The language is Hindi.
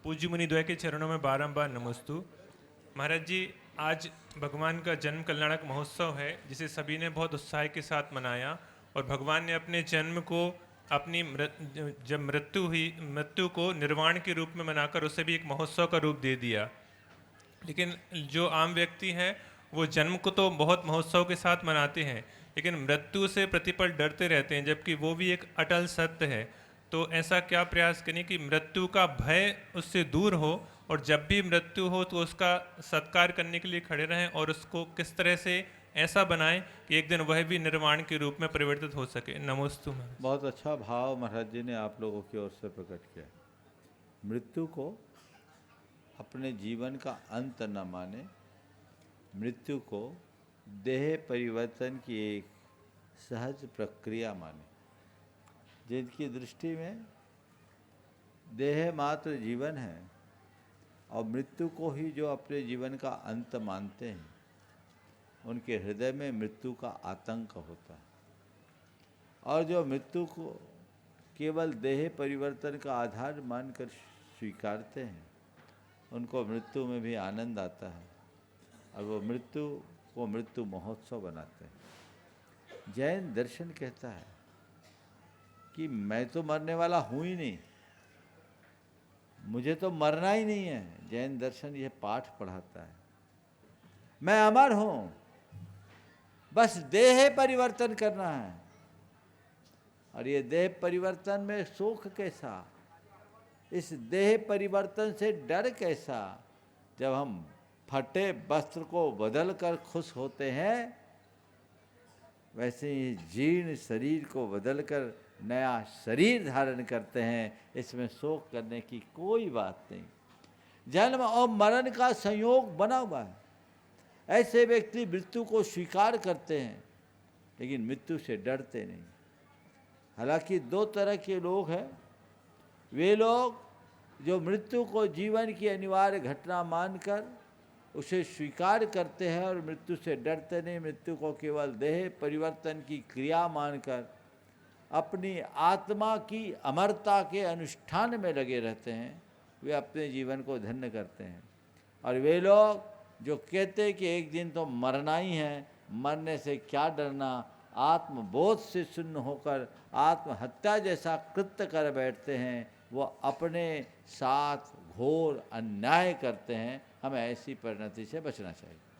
पूज्य मुनिद्वय के चरणों में बारंबार नमस्तु। महाराज जी, आज भगवान का जन्म कल्याणक महोत्सव है जिसे सभी ने बहुत उत्साह के साथ मनाया और भगवान ने अपने जन्म को अपनी जब मृत्यु को निर्वाण के रूप में मनाकर उसे भी एक महोत्सव का रूप दे दिया। लेकिन जो आम व्यक्ति हैं वो जन्म को तो बहुत महोत्सव के साथ मनाते हैं, लेकिन मृत्यु से प्रतिपल डरते रहते हैं, जबकि वो भी एक अटल सत्य है। तो ऐसा क्या प्रयास करें कि मृत्यु का भय उससे दूर हो और जब भी मृत्यु हो तो उसका सत्कार करने के लिए खड़े रहें और उसको किस तरह से ऐसा बनाएं कि एक दिन वह भी निर्वाण के रूप में परिवर्तित हो सके। नमोस्तु महाराज। बहुत अच्छा भाव महाराज जी ने आप लोगों की ओर से प्रकट किया। मृत्यु को अपने जीवन का अंत न माने, मृत्यु को देह परिवर्तन की एक सहज प्रक्रिया माने, जिनकी दृष्टि में देह मात्र जीवन है और मृत्यु को ही जो अपने जीवन का अंत मानते हैं, उनके हृदय में मृत्यु का आतंक होता है। और जो मृत्यु को केवल देह परिवर्तन का आधार मानकर स्वीकारते हैं, उनको मृत्यु में भी आनंद आता है और वो मृत्यु को मृत्यु महोत्सव बनाते हैं। जैन दर्शन कहता है कि मैं तो मरने वाला हूँ ही नहीं, मुझे तो मरना ही नहीं है। जैन दर्शन यह पाठ पढ़ाता है, मैं अमर हूँ, बस देह परिवर्तन करना है। और ये देह परिवर्तन में सुख कैसा, इस देह परिवर्तन से डर कैसा। जब हम फटे वस्त्र को बदल कर खुश होते हैं, वैसे ही जीर्ण शरीर को बदलकर नया शरीर धारण करते हैं। इसमें शोक करने की कोई बात नहीं। जन्म और मरण का संयोग बना हुआ है। ऐसे व्यक्ति मृत्यु को स्वीकार करते हैं लेकिन मृत्यु से डरते नहीं। हालांकि दो तरह के लोग हैं। वे लोग जो मृत्यु को जीवन की अनिवार्य घटना मानकर उसे स्वीकार करते हैं और मृत्यु से डरते नहीं, मृत्यु को केवल देह परिवर्तन की क्रिया मानकर अपनी आत्मा की अमरता के अनुष्ठान में लगे रहते हैं, वे अपने जीवन को धन्य करते हैं। और वे लोग जो कहते हैं कि एक दिन तो मरना ही है, मरने से क्या डरना, आत्मबोध से शून्य होकर आत्महत्या जैसा कृत्य कर बैठते हैं, वो अपने साथ घोर अन्याय करते हैं। हमें ऐसी परिणति से बचना चाहिए।